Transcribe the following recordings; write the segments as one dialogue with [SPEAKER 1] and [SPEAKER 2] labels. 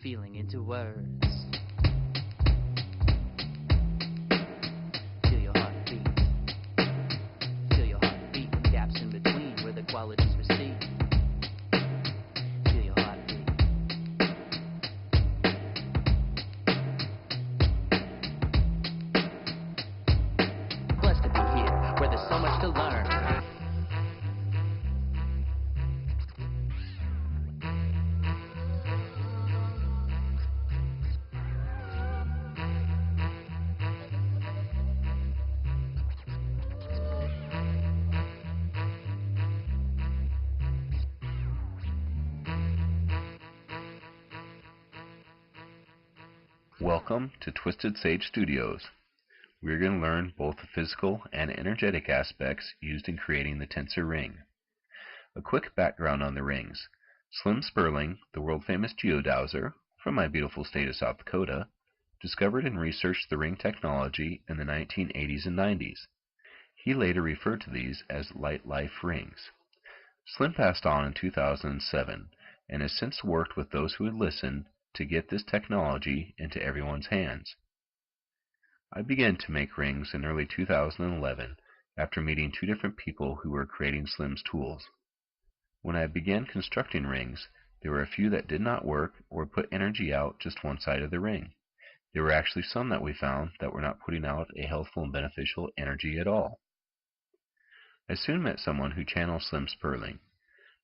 [SPEAKER 1] feeling into words. Feel your heart beat. Feel your heart beat in gaps in between where the qualities recede. Feel your heart beat. Blessed to be here where there's so much to learn.
[SPEAKER 2] Welcome to Twisted Sage Studios. We're going to learn both the physical and energetic aspects used in creating the tensor ring. A quick background on the rings. Slim Sperling, the world-famous geodowser from my beautiful state of South Dakota, discovered and researched the ring technology in the 1980s and 90s. He later referred to these as light life rings. Slim passed on in 2007 and has since worked with those who would listen to get this technology into everyone's hands. I began to make rings in early 2011 after meeting two different people who were creating Slim's tools. When I began constructing rings, there were a few that did not work or put energy out just one side of the ring. There were actually some that we found that were not putting out a healthful and beneficial energy at all. I soon met someone who channeled Slim Sperling.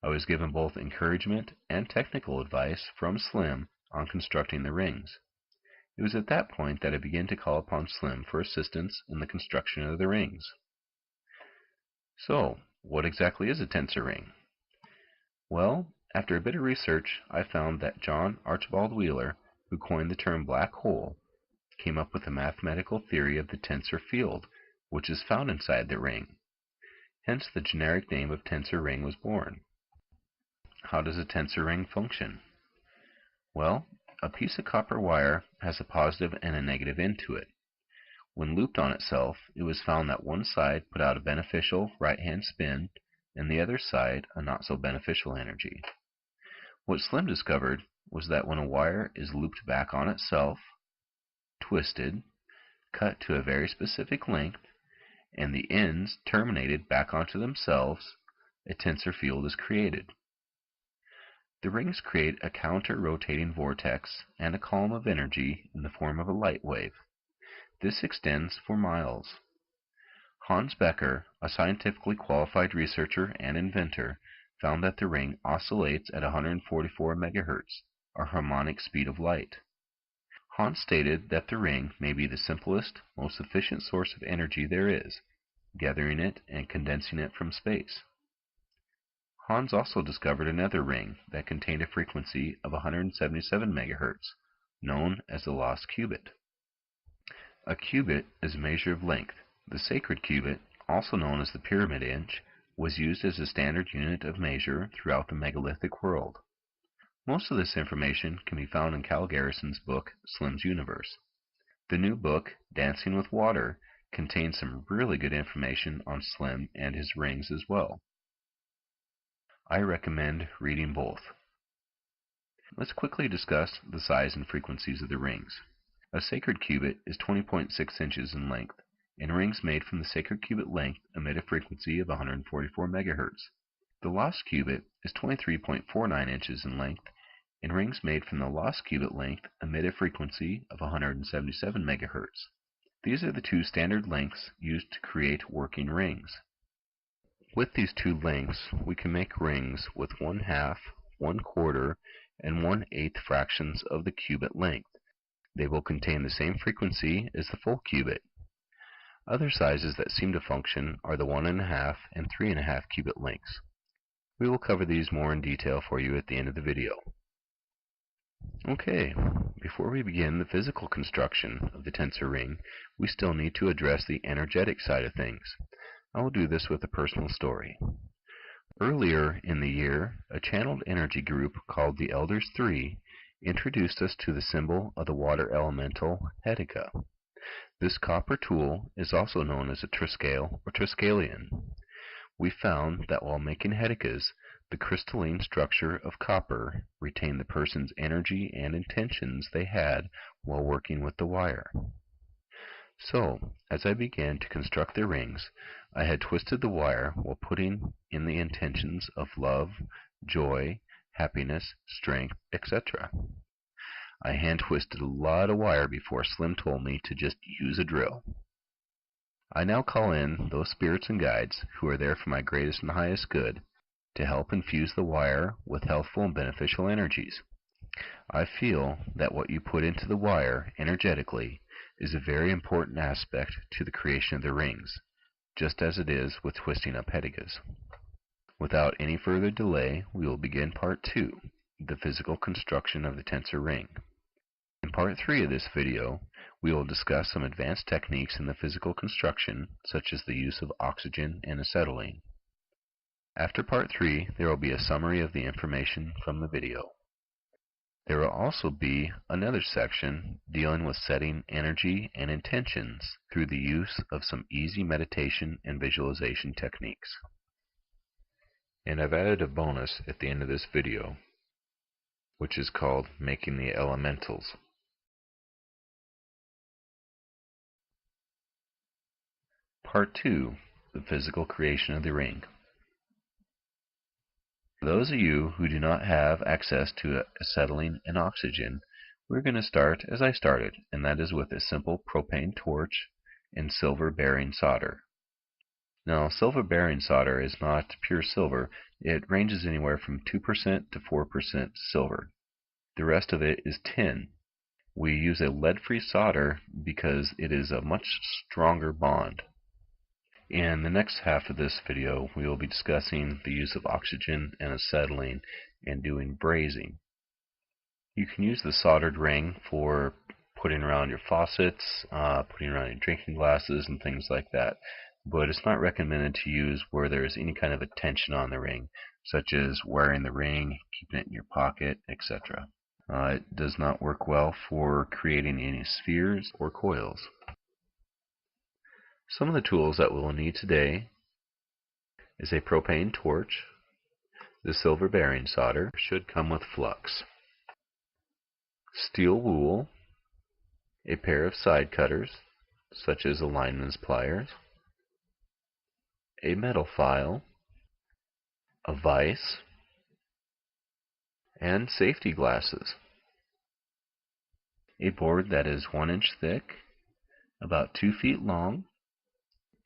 [SPEAKER 2] I was given both encouragement and technical advice from Slim on constructing the rings. It was at that point that I began to call upon Slim for assistance in the construction of the rings. So, what exactly is a tensor ring? Well, after a bit of research, I found that John Archibald Wheeler, who coined the term black hole, came up with a mathematical theory of the tensor field, which is found inside the ring. Hence, the generic name of tensor ring was born. How does a tensor ring function? Well, a piece of copper wire has a positive and a negative end to it. When looped on itself, it was found that one side put out a beneficial right-hand spin and the other side a not-so-beneficial energy. What Slim discovered was that when a wire is looped back on itself, twisted, cut to a very specific length, and the ends terminated back onto themselves, a tensor field is created. The rings create a counter-rotating vortex and a column of energy in the form of a light wave. This extends for miles. Hans Becker, a scientifically qualified researcher and inventor, found that the ring oscillates at 144 MHz, or harmonic speed of light. Hans stated that the ring may be the simplest, most efficient source of energy there is, gathering it and condensing it from space. Hans also discovered another ring that contained a frequency of 177 MHz, known as the lost cubit. A cubit is a measure of length. The sacred cubit, also known as the pyramid inch, was used as a standard unit of measure throughout the megalithic world. Most of this information can be found in Cal Garrison's book, Slim's Universe. The new book, Dancing with Water, contains some really good information on Slim and his rings as well. I recommend reading both. Let's quickly discuss the size and frequencies of the rings. A sacred cubit is 20.6 inches in length, and rings made from the sacred cubit length emit a frequency of 144 MHz. The lost cubit is 23.49 inches in length, and rings made from the lost cubit length emit a frequency of 177 MHz. These are the two standard lengths used to create working rings. With these two lengths, we can make rings with 1/2, 1/4, and 1/8 fractions of the cubit length. They will contain the same frequency as the full cubit. Other sizes that seem to function are the 1.5 and 3.5 cubit lengths. We will cover these more in detail for you at the end of the video. Okay, before we begin the physical construction of the tensor ring, we still need to address the energetic side of things. I will do this with a personal story. Earlier in the year, a channeled energy group called the Elders 3 introduced us to the symbol of the water elemental Hetica. This copper tool is also known as a triscale or triskelion. We found that while making Heticas, The crystalline structure of copper retained the person's energy and intentions they had while working with the wire. So, as I began to construct the rings, I had twisted the wire while putting in the intentions of love, joy, happiness, strength, etc. I hand twisted a lot of wire before Slim told me to just use a drill. I now call in those spirits and guides who are there for my greatest and highest good to help infuse the wire with healthful and beneficial energies. I feel that what you put into the wire energetically is a very important aspect to the creation of the rings, just as it is with twisting up hedigas. Without any further delay, we will begin Part 2, the physical construction of the tensor ring. In Part 3 of this video, we will discuss some advanced techniques in the physical construction, such as the use of oxygen and acetylene. After Part 3, there will be a summary of the information from the video. There will also be another section dealing with setting energy and intentions through the use of some easy meditation and visualization techniques. And I've added a bonus at the end of this video, which is called Making the Elementals. Part 2, the physical creation of the ring. For those of you who do not have access to acetylene and oxygen, we're going to start as I started, and that is with a simple propane torch and silver bearing solder. Now, silver bearing solder is not pure silver. It ranges anywhere from 2% to 4% silver. The rest of it is tin. We use a lead-free solder because it is a much stronger bond. In the next half of this video, we will be discussing the use of oxygen and acetylene and doing brazing. You can use the soldered ring for putting around your faucets, putting around your drinking glasses, and things like that. But it's not recommended to use where there is any kind of a tension on the ring, such as wearing the ring, keeping it in your pocket, etc. It does not work well for creating any spheres or coils. Some of the tools that we'll need today is a propane torch. The silver bearing solder should come with flux. Steel wool, a pair of side cutters, such as a lineman's pliers, a metal file, a vise, and safety glasses. A board that is 1 inch thick, about 2 feet long,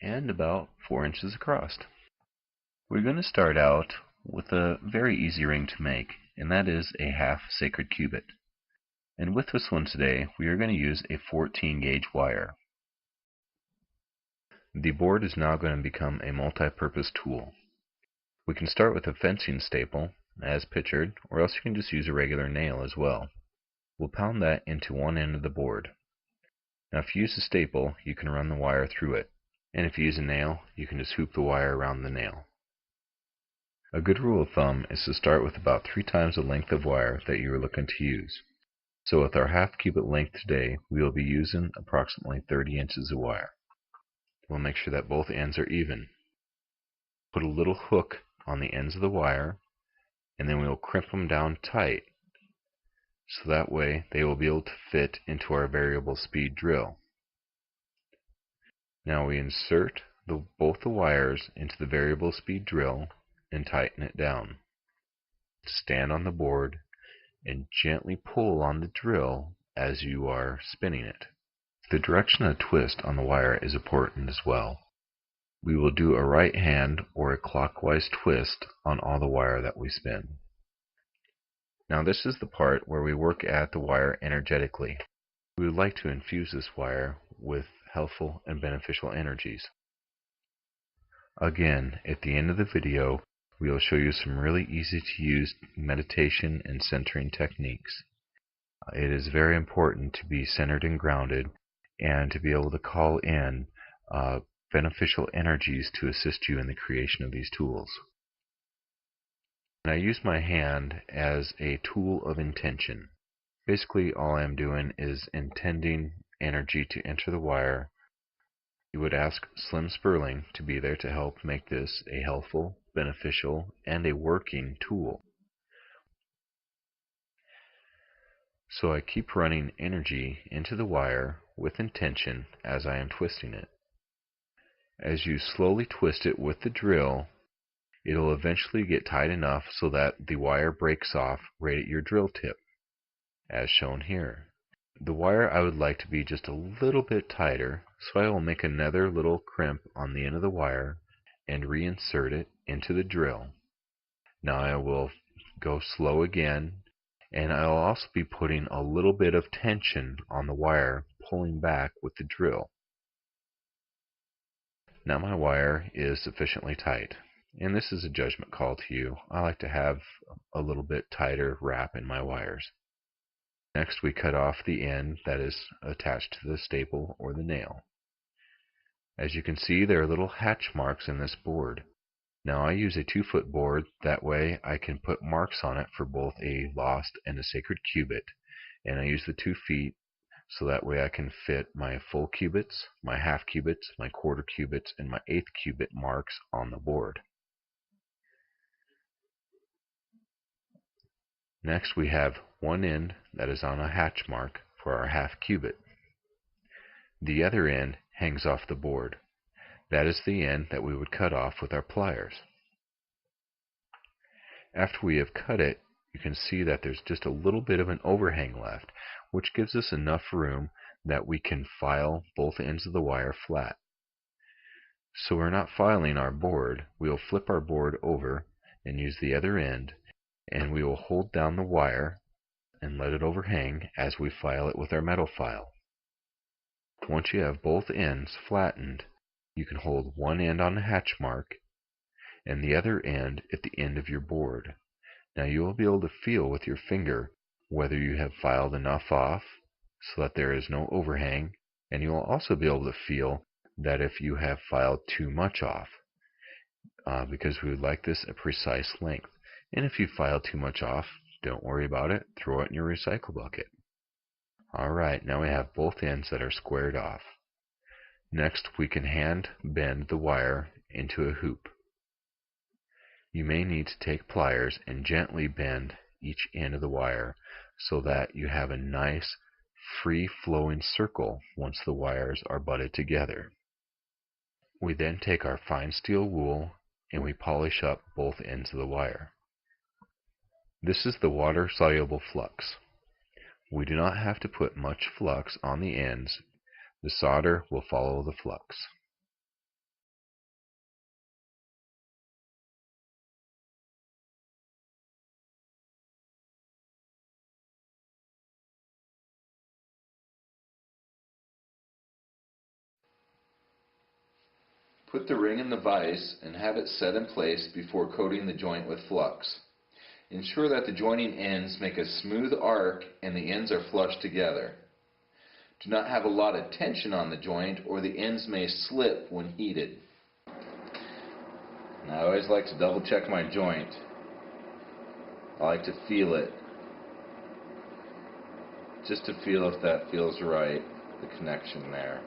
[SPEAKER 2] and about 4 inches across. We're going to start out with a very easy ring to make, and that is a half sacred cubit. And with this one today, we are going to use a 14 gauge wire. The board is now going to become a multi-purpose tool. We can start with a fencing staple, as pictured, or else you can just use a regular nail as well. We'll pound that into one end of the board. Now if you use a staple, you can run the wire through it. And if you use a nail, you can just hoop the wire around the nail. A good rule of thumb is to start with about 3 times the length of wire that you are looking to use. So with our half cubit length today, we will be using approximately 30 inches of wire. We'll make sure that both ends are even. Put a little hook on the ends of the wire, and then we'll crimp them down tight, so that way they will be able to fit into our variable speed drill. Now we insert both the wires into the variable speed drill and tighten it down. Stand on the board and gently pull on the drill as you are spinning it. The direction of twist on the wire is important as well. We will do a right hand or a clockwise twist on all the wire that we spin. Now this is the part where we work at the wire energetically. We would like to infuse this wire with healthful and beneficial energies. Again, at the end of the video, we will show you some really easy to use meditation and centering techniques. It is very important to be centered and grounded and to be able to call in beneficial energies to assist you in the creation of these tools. And I use my hand as a tool of intention. Basically, all I'm doing is intending energy to enter the wire. You would ask Slim Sperling to be there to help make this a healthful beneficial, and a working tool. So I keep running energy into the wire with intention as I am twisting it. As you slowly twist it with the drill, it'll eventually get tight enough so that the wire breaks off right at your drill tip, as shown here. The wire I would like to be just a little bit tighter, so I will make another little crimp on the end of the wire and reinsert it into the drill. Now I will go slow again, and I'll also be putting a little bit of tension on the wire, pulling back with the drill. Now my wire is sufficiently tight, and this is a judgment call to you. I like to have a little bit tighter wrap in my wires. Next, we cut off the end that is attached to the staple or the nail. As you can see, there are little hatch marks in this board. Now I use a 2-foot board, that way I can put marks on it for both a lost and a sacred cubit, and I use the 2 feet so that way I can fit my full cubits, my half cubits, my quarter cubits, and my 1/8 cubit marks on the board. Next, we have one end that is on a hatch mark for our half cubit. The other end hangs off the board. That is the end that we would cut off with our pliers. After we have cut it, you can see that there's just a little bit of an overhang left, which gives us enough room that we can file both ends of the wire flat. So we're not filing our board. We'll flip our board over and use the other end, and we will hold down the wire and let it overhang as we file it with our metal file. Once you have both ends flattened, you can hold one end on the hatch mark and the other end at the end of your board. Now you will be able to feel with your finger whether you have filed enough off so that there is no overhang, and you will also be able to feel that if you have filed too much off, because we would like this a precise length. And if you file too much off, don't worry about it, throw it in your recycle bucket. Alright, now we have both ends that are squared off. Next, we can hand bend the wire into a hoop. You may need to take pliers and gently bend each end of the wire so that you have a nice free-flowing circle once the wires are butted together. We then take our fine steel wool and we polish up both ends of the wire. This is the water-soluble flux. We do not have to put much flux on the ends. The solder will follow the flux. Put the ring in the vise and have it set in place before coating the joint with flux. Ensure that the joining ends make a smooth arc and the ends are flush together. Do not have a lot of tension on the joint or the ends may slip when heated. And I always like to double check my joint. I like to feel it, just to feel if that feels right, the connection there.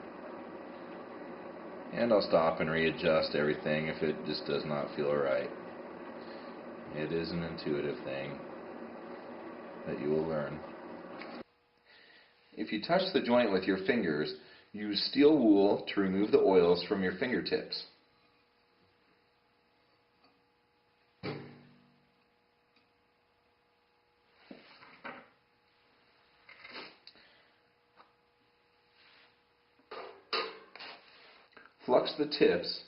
[SPEAKER 2] And I'll stop and readjust everything if it just does not feel right. It is an intuitive thing that you will learn. If you touch the joint with your fingers, use steel wool to remove the oils from your fingertips. Flux the tips,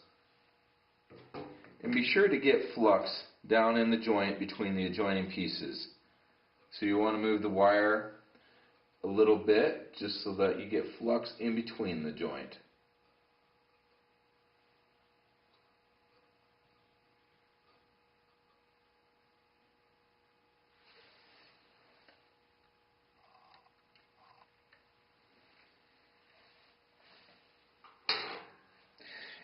[SPEAKER 2] and be sure to get flux down in the joint between the adjoining pieces. So you want to move the wire a little bit just so that you get flux in between the joint.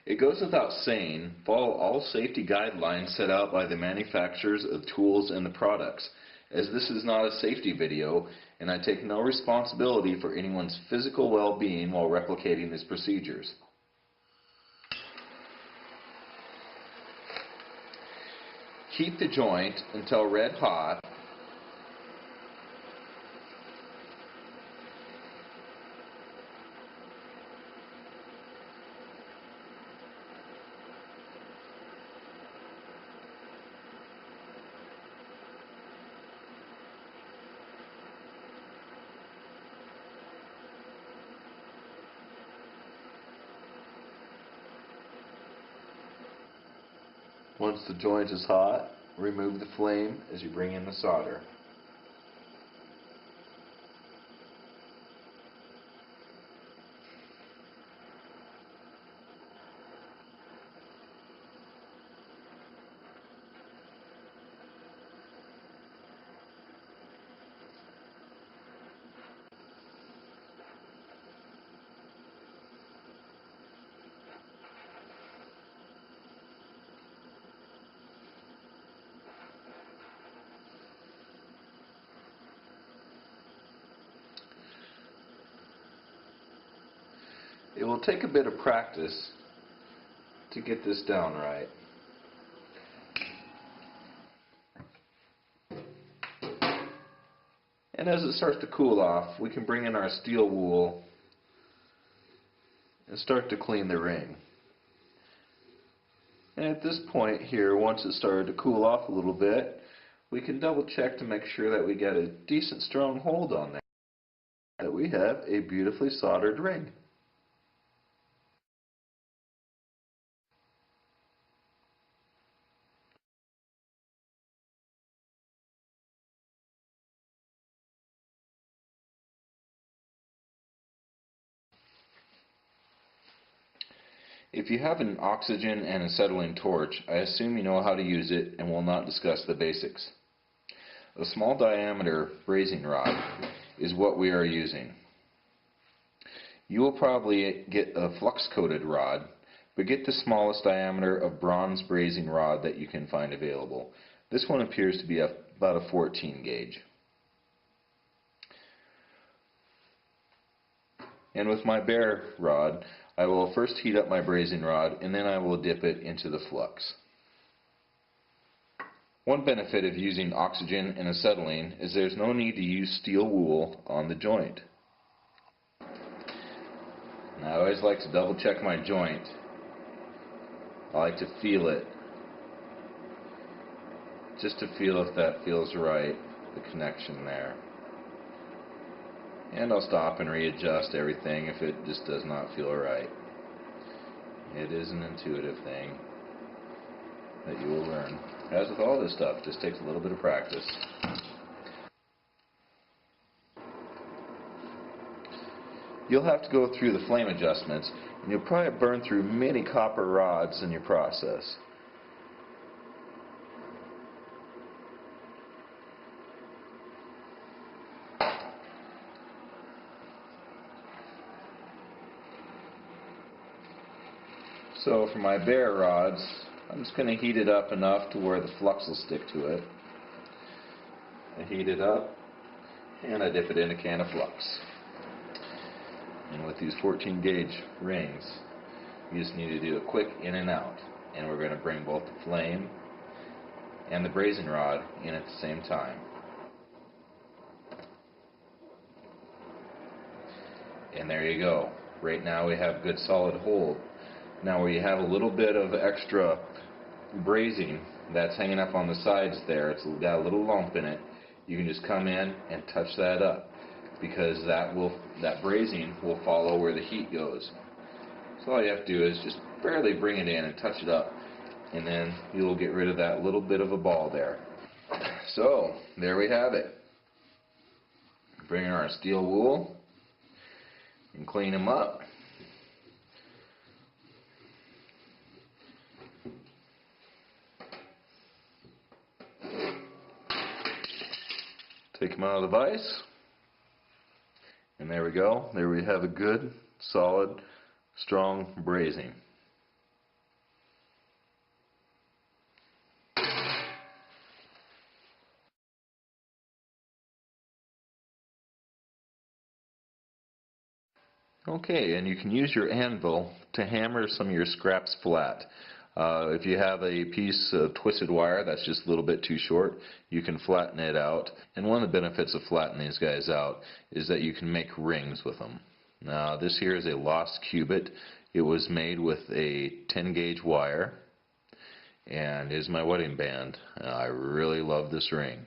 [SPEAKER 2] It goes without saying, follow all safety guidelines set out by the manufacturers of tools and the products, as this is not a safety video, and I take no responsibility for anyone's physical well-being while replicating these procedures. heat the joint until red hot. Once the joint is hot, remove the flame as you bring in the solder. It will take a bit of practice to get this down right. And as it starts to cool off, we can bring in our steel wool and start to clean the ring. And at this point here, once it started to cool off a little bit, we can double check to make sure that we get a decent strong hold on there, that we have a beautifully soldered ring. If you have an oxygen and acetylene torch, I assume you know how to use it and will not discuss the basics. A small diameter brazing rod is what we are using. You will probably get a flux-coated rod, but get the smallest diameter of bronze brazing rod that you can find available. This one appears to be about a 14 gauge. And with my bare rod, I will first heat up my brazing rod and then I will dip it into the flux. One benefit of using oxygen and acetylene is there's no need to use steel wool on the joint. And I always like to double check my joint. I like to feel it, just to feel if that feels right, the connection there. And I'll stop and readjust everything if it just does not feel right. It is an intuitive thing that you will learn. As with all this stuff, it just takes a little bit of practice. You'll have to go through the flame adjustments, and you'll probably burn through many copper rods in your process. So for my bare rods, I'm just going to heat it up enough to where the flux will stick to it. I heat it up and I dip it in a can of flux. And with these 14 gauge rings, you just need to do a quick in and out. And we're going to bring both the flame and the brazing rod in at the same time. And there you go. Right now we have good solid hold. Now where you have a little bit of extra brazing that's hanging up on the sides there, it's got a little lump in it, you can just come in and touch that up, because that brazing will follow where the heat goes. So all you have to do is just barely bring it in and touch it up, and then you'll get rid of that little bit of a ball there. So there we have it. Bring in our steel wool and clean them up. Take them out of the vise, and there we go. There we have a good, solid, strong brazing. Okay, and you can use your anvil to hammer some of your scraps flat. If you have a piece of twisted wire that's just a little bit too short, you can flatten it out. And one of the benefits of flattening these guys out is that you can make rings with them. Now this here is a lost cubit. It was made with a 10 gauge wire and is my wedding band. I really love this ring.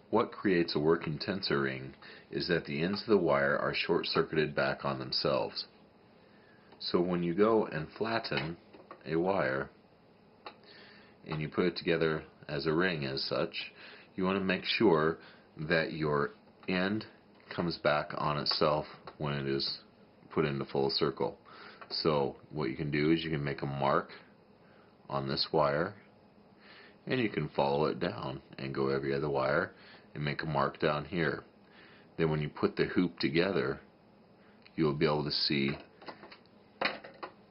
[SPEAKER 2] What creates a working tensor ring is that the ends of the wire are short-circuited back on themselves. So when you go and flatten a wire and you put it together as a ring as such, you want to make sure that your end comes back on itself when it is put into full circle. So what you can do is you can make a mark on this wire and you can follow it down and go every other wire and make a mark down here. Then when you put the hoop together, you'll be able to see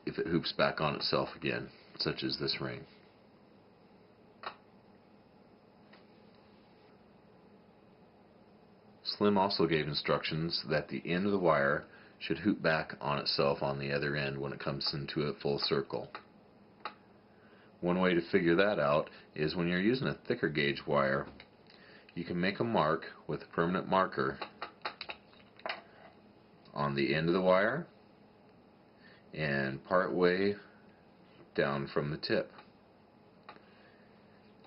[SPEAKER 2] if it hoops back on itself again, such as this ring. Slim also gave instructions that the end of the wire should hoop back on itself on the other end when it comes into a full circle. One way to figure that out is when you're using a thicker gauge wire, you can make a mark with a permanent marker on the end of the wire and part way down from the tip.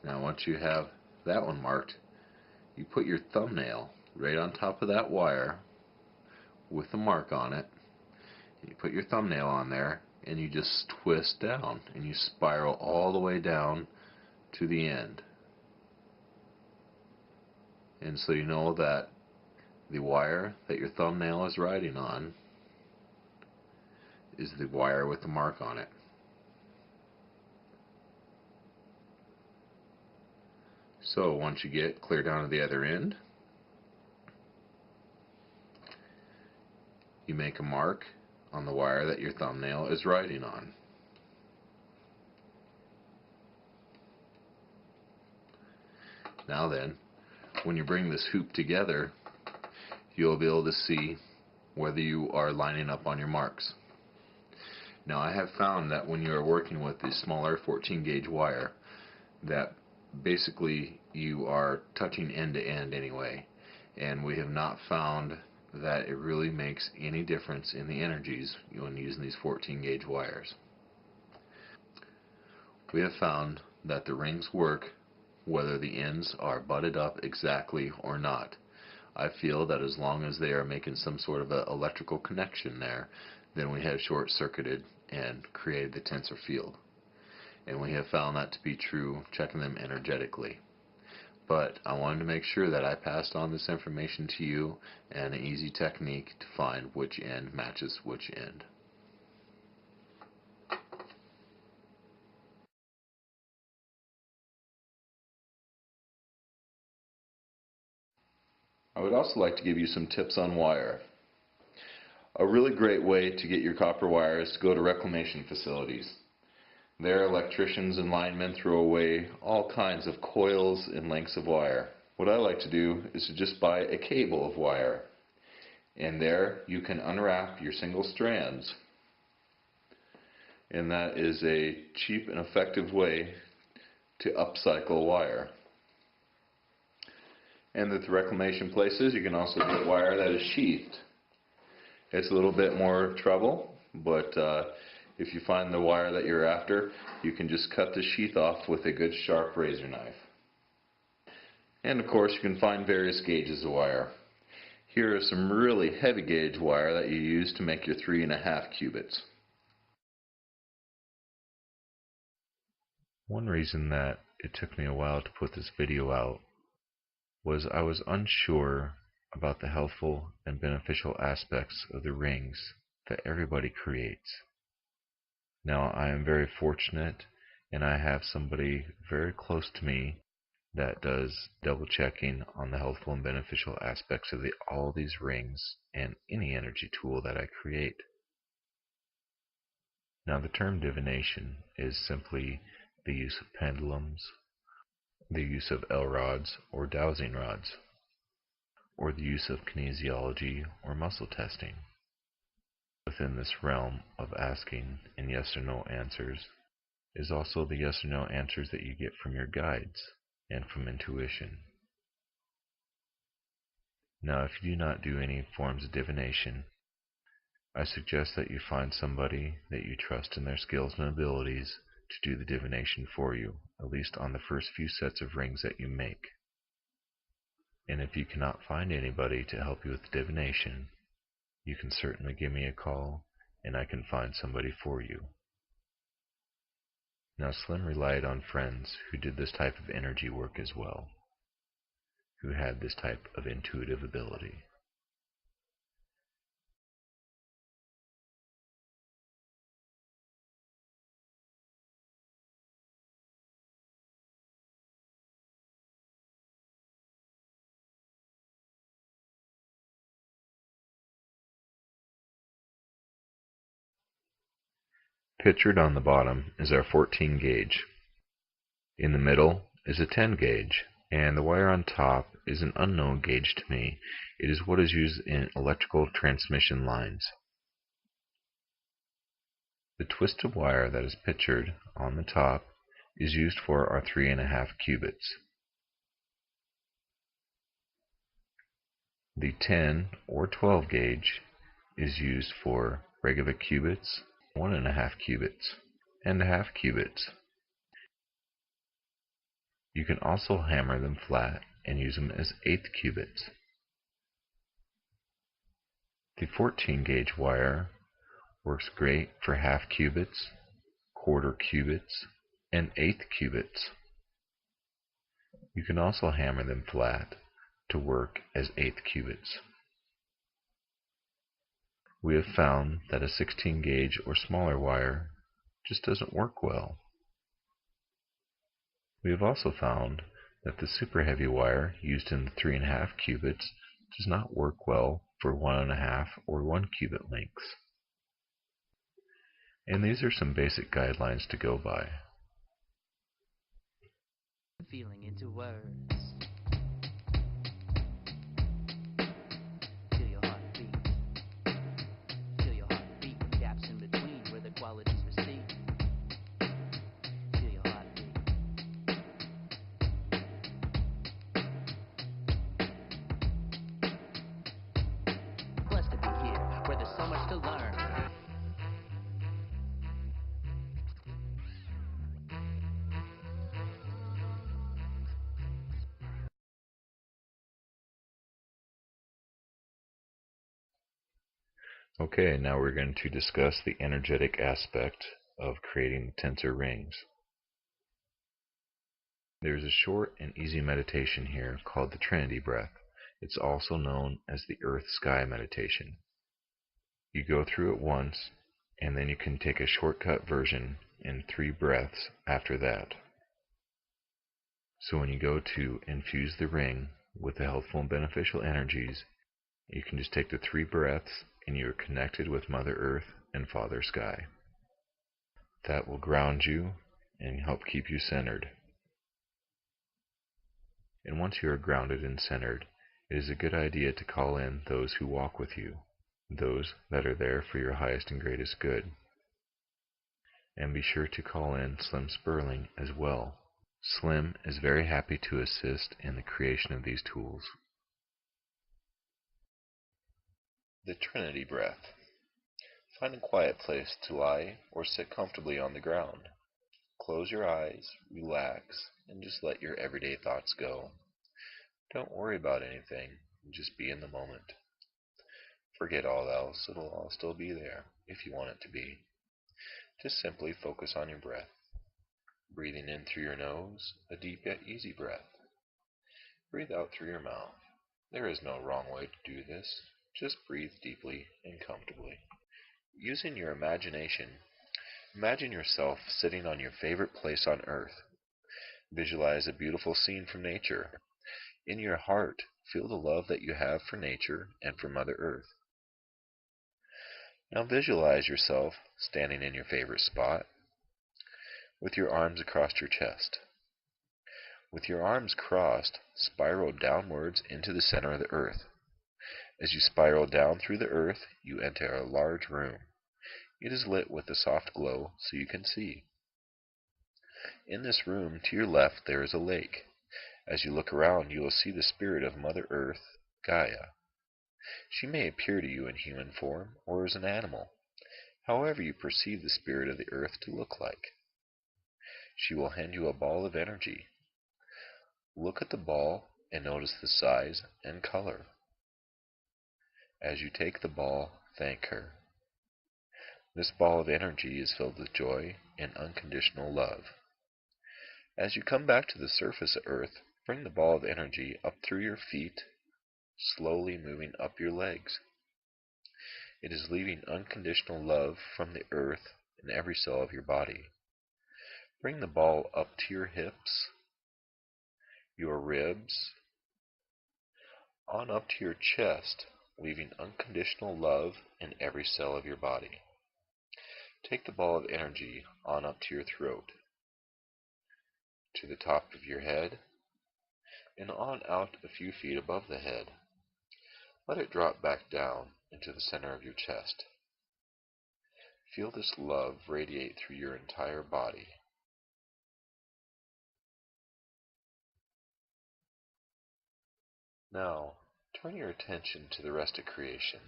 [SPEAKER 2] Now once you have that one marked, you put your thumbnail right on top of that wire with the mark on it. You put your thumbnail on there and you just twist down and you spiral all the way down to the end. And so you know that the wire that your thumbnail is riding on is the wire with the mark on it. So once you get clear down to the other end, you make a mark on the wire that your thumbnail is riding on. Now then, when you bring this hoop together, you'll be able to see whether you are lining up on your marks. Now I have found that when you are working with the smaller 14 gauge wire, that basically you are touching end to end anyway, and we have not found that it really makes any difference in the energies when using these 14 gauge wires. We have found that the rings work whether the ends are butted up exactly or not. I feel that as long as they are making some sort of an electrical connection there, then we have short-circuited and created the tensor field. And we have found that to be true checking them energetically. But I wanted to make sure that I passed on this information to you and an easy technique to find which end matches which end. I would also like to give you some tips on wire. A really great way to get your copper wire is to go to reclamation facilities. There, electricians and linemen throw away all kinds of coils and lengths of wire. What I like to do is to just buy a cable of wire. And there you can unwrap your single strands. And that is a cheap and effective way to upcycle wire. And at the reclamation places, you can also get wire that is sheathed. It's a little bit more trouble, but if you find the wire that you're after, you can just cut the sheath off with a good sharp razor knife. And of course, you can find various gauges of wire. Here is some really heavy gauge wire that you use to make your 3.5 cubits. One reason that it took me a while to put this video out was I was unsure about the helpful and beneficial aspects of the rings that everybody creates. Now I am very fortunate and I have somebody very close to me that does double checking on the helpful and beneficial aspects of all these rings and any energy tool that I create. Now the term divination is simply the use of pendulums, the use of L rods or dowsing rods. or the use of kinesiology or muscle testing. Within this realm of asking in yes or no answers is also the yes or no answers that you get from your guides and from intuition. Now, if you do not do any forms of divination, I suggest that you find somebody that you trust in their skills and abilities to do the divination for you, at least on the first few sets of rings that you make. And if you cannot find anybody to help you with divination, you can certainly give me a call and I can find somebody for you. Now, Slim relied on friends who did this type of energy work as well, who had this type of intuitive ability. Pictured on the bottom is our 14 gauge. In the middle is a 10 gauge, and the wire on top is an unknown gauge to me. It is what is used in electrical transmission lines. The twisted wire that is pictured on the top is used for our 3.5 cubits. The 10 or 12 gauge is used for regular cubits, 1.5 cubits, and half cubits. You can also hammer them flat and use them as eighth cubits. The 14 gauge wire works great for half cubits, quarter cubits, and eighth cubits. You can also hammer them flat to work as eighth cubits. We have found that a 16 gauge or smaller wire just doesn't work well. We have also found that the super heavy wire used in the 3.5 cubits does not work well for 1.5 or 1 cubit lengths. And these are some basic guidelines to go by.
[SPEAKER 1] Feeling into words. Feel your heart beat. Feel your heart beat in gaps in between where the qualities recede. Feel your heart beat. Blessed to be here where there's so much to learn.
[SPEAKER 2] Okay, now we're going to discuss the energetic aspect of creating tensor rings. There's a short and easy meditation here called the Trinity Breath. It's also known as the Earth-Sky meditation. You go through it once, and then you can take a shortcut version in 3 breaths after that. So when you go to infuse the ring with the helpful and beneficial energies, you can just take the 3 breaths and you are connected with Mother Earth and Father Sky. That will ground you and help keep you centered. And once you are grounded and centered, it is a good idea to call in those who walk with you, those that are there for your highest and greatest good. And be sure to call in Slim Sperling as well. Slim is very happy to assist in the creation of these tools. The Trinity Breath. Find a quiet place to lie or sit comfortably on the ground. Close your eyes, relax, and just let your everyday thoughts go. Don't worry about anything, just be in the moment. Forget all else, it'll all still be there if you want it to be. Just simply focus on your breath. Breathing in through your nose, a deep yet easy breath. Breathe out through your mouth. There is no wrong way to do this. Just breathe deeply and comfortably. Using your imagination, imagine yourself sitting on your favorite place on earth. Visualize a beautiful scene from nature. In your heart, feel the love that you have for nature and for Mother Earth. Now visualize yourself standing in your favorite spot with your arms across your chest.
[SPEAKER 3] With your arms crossed, spiral downwards into the center of the earth. As you spiral down through the earth, you enter a large room. It is lit with a soft glow so you can see. In this room, to your left, there is a lake. As you look around, you will see the spirit of Mother Earth, Gaia. She may appear to you in human form or as an animal, however you perceive the spirit of the earth to look like. She will hand you a ball of energy. Look at the ball and notice the size and color. As you take the ball, thank her. This ball of energy is filled with joy and unconditional love. As you come back to the surface of Earth, bring the ball of energy up through your feet, slowly moving up your legs. It is leaving unconditional love from the earth in every cell of your body. Bring the ball up to your hips, your ribs, on up to your chest, leaving unconditional love in every cell of your body. Take the ball of energy on up to your throat, to the top of your head, and on out a few feet above the head. Let it drop back down into the center of your chest. Feel this love radiate through your entire body. Now, turn your attention to the rest of creation.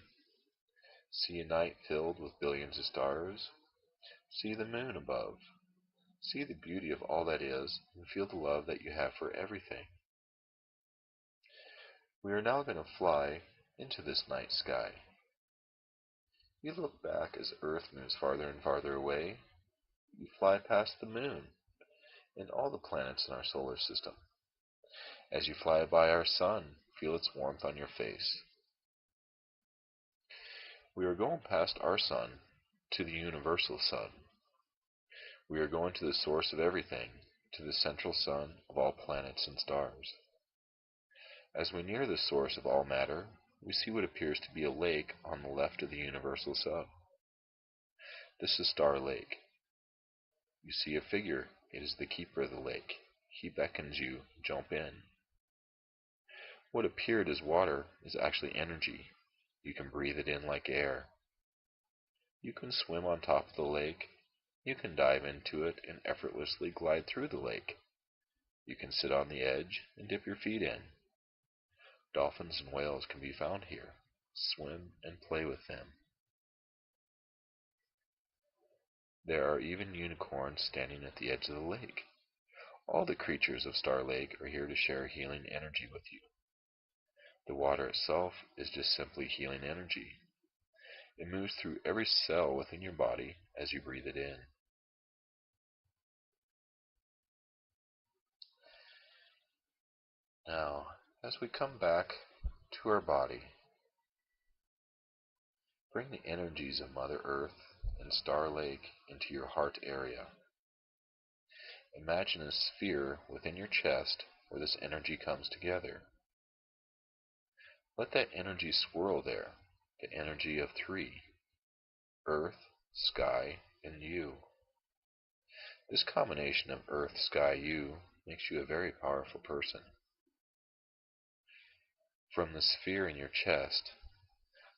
[SPEAKER 3] See a night filled with billions of stars. See the moon above. See the beauty of all that is, and feel the love that you have for everything. We are now going to fly into this night sky. You look back as Earth moves farther and farther away. You fly past the moon and all the planets in our solar system. As you fly by our sun, feel its warmth on your face. We are going past our sun to the universal sun. We are going to the source of everything, to the central sun of all planets and stars. As we near the source of all matter, we see what appears to be a lake on the left of the universal sun. This is Star Lake. You see a figure. It is the keeper of the lake. He beckons you, jump in. What appeared as water is actually energy. You can breathe it in like air. You can swim on top of the lake. You can dive into it and effortlessly glide through the lake. You can sit on the edge and dip your feet in. Dolphins and whales can be found here. Swim and play with them. There are even unicorns standing at the edge of the lake. All the creatures of Star Lake are here to share healing energy with you. The water itself is just simply healing energy. It moves through every cell within your body as you breathe it in. Now, as we come back to our body, bring the energies of Mother Earth and Star Lake into your heart area. Imagine a sphere within your chest where this energy comes together. Let that energy swirl there, the energy of three: Earth, Sky, and you. This combination of Earth, Sky, you makes you a very powerful person. From the sphere in your chest,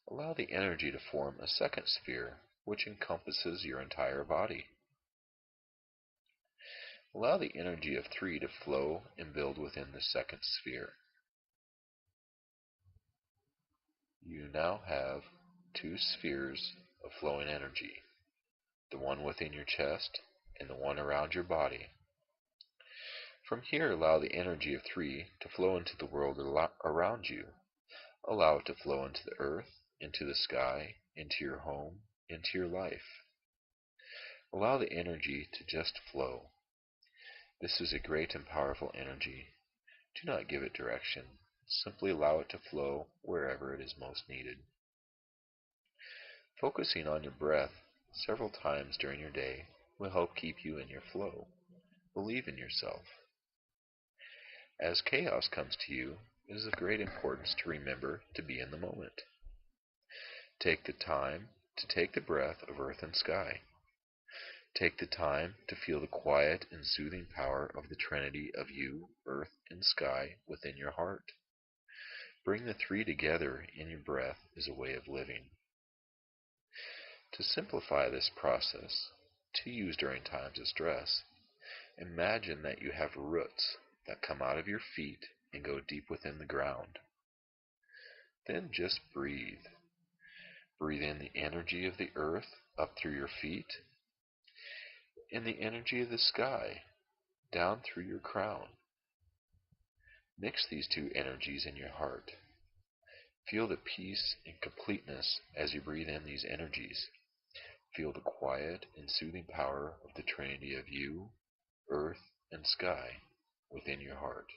[SPEAKER 3] allow the energy to form a second sphere which encompasses your entire body. Allow the energy of three to flow and build within the second sphere. You now have two spheres of flowing energy, the one within your chest and the one around your body. From here, allow the energy of three to flow into the world around you. Allow it to flow into the earth, into the sky, into your home, into your life. Allow the energy to just flow. This is a great and powerful energy. Do not give it direction. Simply allow it to flow wherever it is most needed. Focusing on your breath several times during your day will help keep you in your flow. Believe in yourself. As chaos comes to you, it is of great importance to remember to be in the moment. Take the time to take the breath of earth and sky. Take the time to feel the quiet and soothing power of the Trinity of you, earth, and sky within your heart. Bring the three together in your breath as a way of living. To simplify this process, to use during times of stress, imagine that you have roots that come out of your feet and go deep within the ground. Then just breathe. Breathe in the energy of the earth up through your feet, and the energy of the sky down through your crown. Mix these two energies in your heart. Feel the peace and completeness as you breathe in these energies. Feel the quiet and soothing power of the Trinity of you, earth, and sky within your heart.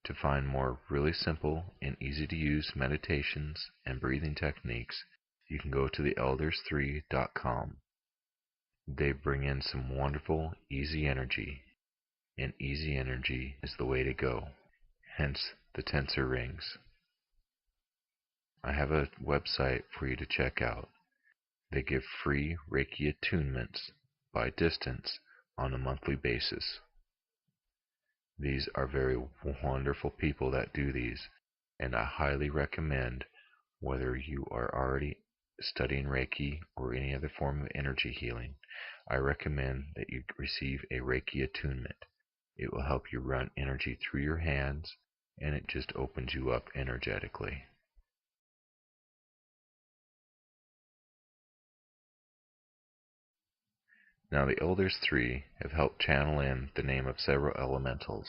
[SPEAKER 2] To find more really simple and easy to use meditations and breathing techniques, you can go to theelders3.com. They bring in some wonderful, easy energy, and easy energy is the way to go, hence the tensor rings. I have a website for you to check out. They give free Reiki attunements by distance on a monthly basis. These are very wonderful people that do these, and I highly recommend, whether you are already studying Reiki or any other form of energy healing, I recommend that you receive a Reiki attunement. It will help you run energy through your hands, and it just opens you up energetically. Now the Elders 3 have helped channel in the name of several elementals.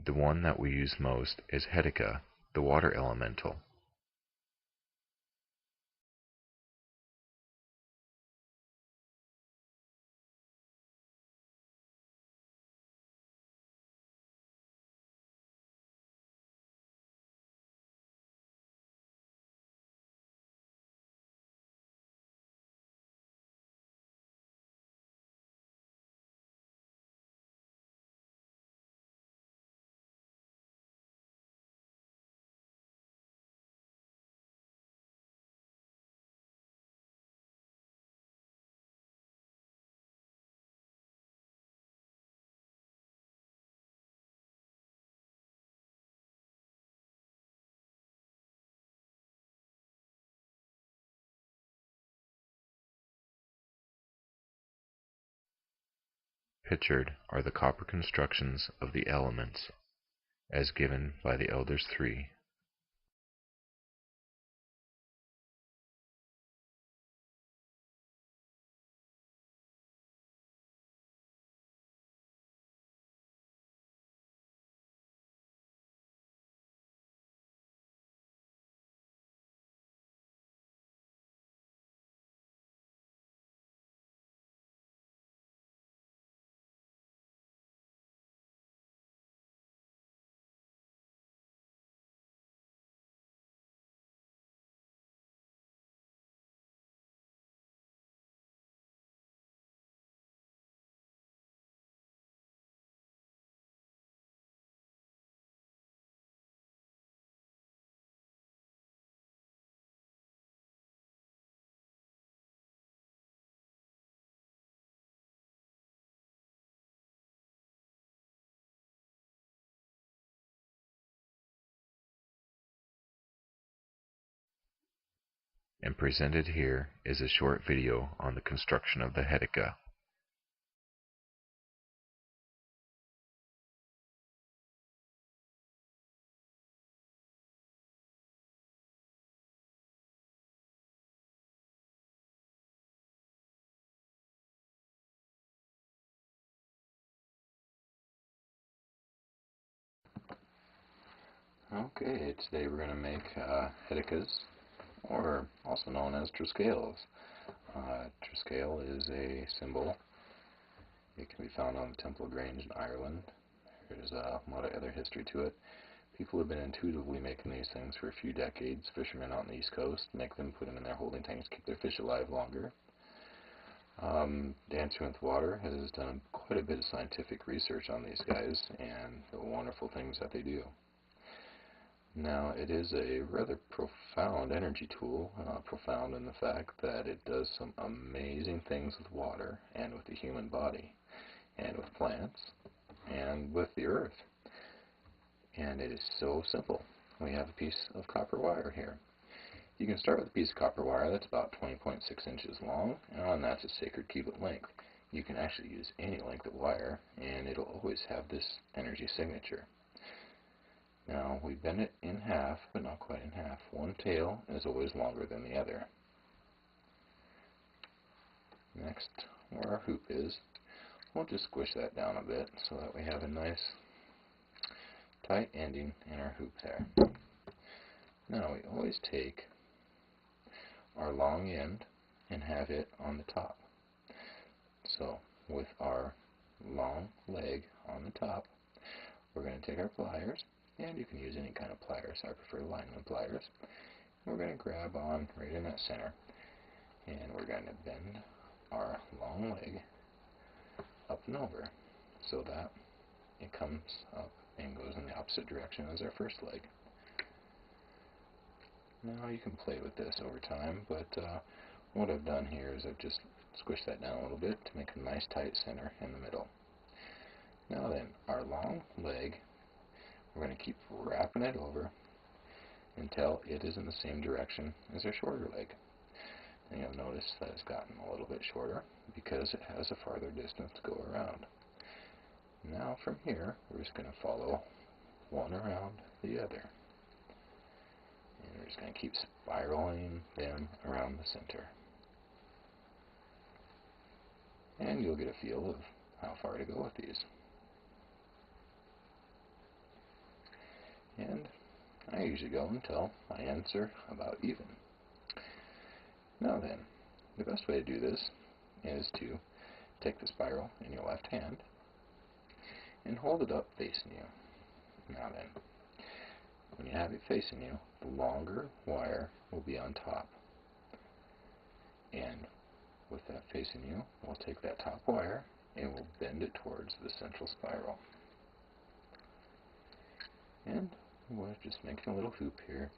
[SPEAKER 2] The one that we use most is Hetica, the water elemental. Pictured are the copper constructions of the elements, as given by the Elders 3. And presented here is a short video on the construction of the Hetica. Okay, today we're going to make Heticas, or also known as Triscales. Triscale is a symbol. It can be found on the Temple of Grange in Ireland. There's a lot of other history to it. People have been intuitively making these things for a few decades. Fishermen out on the East Coast make them, put them in their holding tanks, keep their fish alive longer. Dancing with Water has done quite a bit of scientific research on these guys and the wonderful things that they do. Now, it is a rather profound energy tool, profound in the fact that it does some amazing things with water and with the human body and with plants and with the earth. And it is so simple. We have a piece of copper wire here. You can start with a piece of copper wire that's about 20.6 inches long, and that's a sacred cubic length. You can actually use any length of wire, and it'll always have this energy signature. Now, we bend it in half, but not quite in half. One tail is always longer than the other. Next, where our hoop is, we'll just squish that down a bit so that we have a nice tight ending in our hoop there. Now, we always take our long end and have it on the top. So, with our long leg on the top, we're going to take our pliers, and you can use any kind of pliers. I prefer lineman pliers. We're going to grab on right in that center, and we're going to bend our long leg up and over so that it comes up and goes in the opposite direction as our first leg. Now, you can play with this over time, but what I've done here is I've just squished that down a little bit to make a nice tight center in the middle. Now then, our long leg, we're going to keep wrapping it over until it is in the same direction as our shorter leg. And you'll notice that it's gotten a little bit shorter because it has a farther distance to go around. Now from here, we're just going to follow one around the other. And we're just going to keep spiraling them around the center. And you'll get a feel of how far to go with these. And I usually go until my ends are about even. Now then, the best way to do this is to take the spiral in your left hand and hold it up facing you. Now then, when you have it facing you, the longer wire will be on top. And with that facing you, we'll take that top wire and we'll bend it towards the central spiral. And we're just making a little hoop here.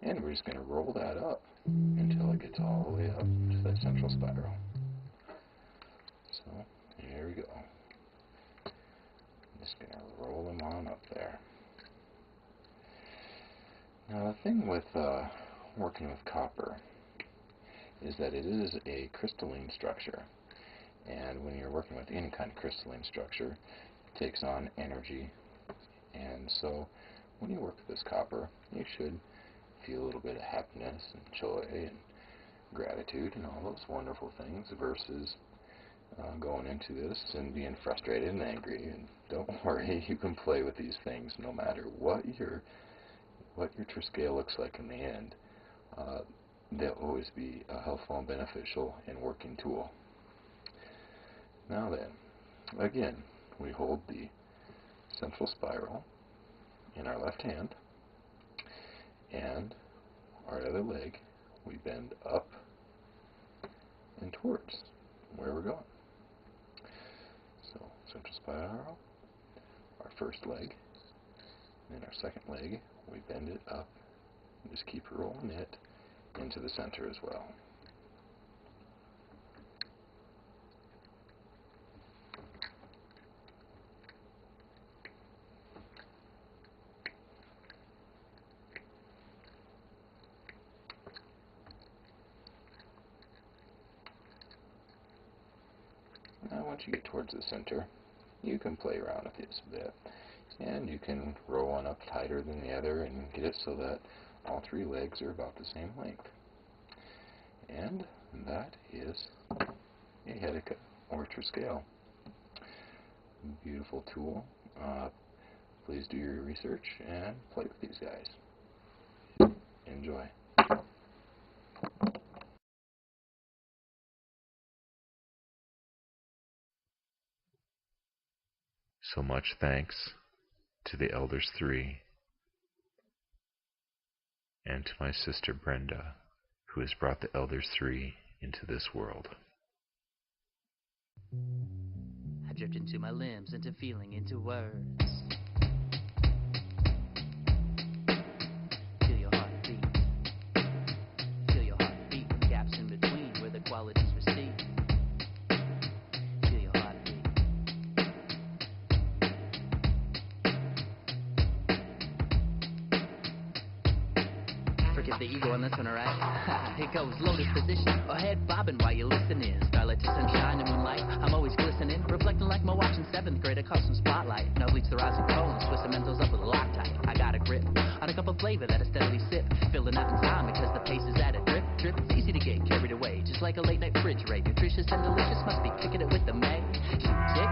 [SPEAKER 2] And we're just going to roll that up until it gets all the way up to that central spiral. So, here we go. I'm just going to roll them on up there. Now, the thing with working with copper is that it is a crystalline structure. And when you're working with any kind of crystalline structure, it takes on energy. And so, when you work with this copper, you should feel a little bit of happiness and joy and gratitude and all those wonderful things versus going into this and being frustrated and angry. And don't worry, you can play with these things no matter what your true scale looks like in the end. They'll always be a helpful and beneficial and working tool. Now then, again, we hold the central spiral in our left hand, and our other leg we bend up and towards where we're going. So, central spiral, our first leg, and then our second leg, we bend it up and just keep rolling it into the center as well. Now once you get towards the center, you can play around with this a bit. And you can roll one up tighter than the other and get it so that all three legs are about the same length. And that is a Hedeka or true scale. Beautiful tool. Please do your research and play with these guys. Enjoy. So much thanks to the Elders Three and to my sister Brenda,
[SPEAKER 3] who has brought the Elders Three into this world.
[SPEAKER 1] I drift into my limbs, into feeling, into words. Feel your heart beat. Feel your heart beat with gaps in between where the qualities recede. Feel your heart beat. Forget the ego on this one, alright? It goes lotus position, or head bobbing while you're listening. Starlight to sunshine and moonlight, I'm always glistening, reflecting like my watch in 7th grade. I custom spotlight, now bleach the rising tones, twist the mentals up with a Loctite. I got a grip on a cup of flavor that I steadily sip, filling up in time because the pace is at a drip, drip. It's easy to get carried away, just like a late night fridge raid. Nutritious and delicious, must be kicking it with the May. You tick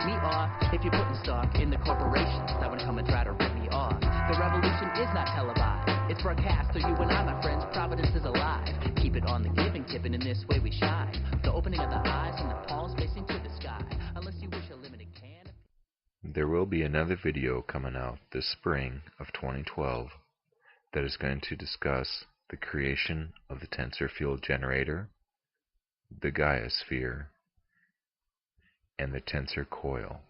[SPEAKER 1] me off if you're putting stock in the corporations that would come and try to rip me off. The revolution is not televised, it's broadcast through you and I, my friends. Providence is alive. Keep it on the giving tip, and in this way we shine. The opening of the eyes and the palms facing to the sky. Unless you wish a limited can.
[SPEAKER 3] There will be another video coming out this spring of 2012 that is going to discuss the creation of the tensor field generator, the Gaia sphere, and the tensor coil.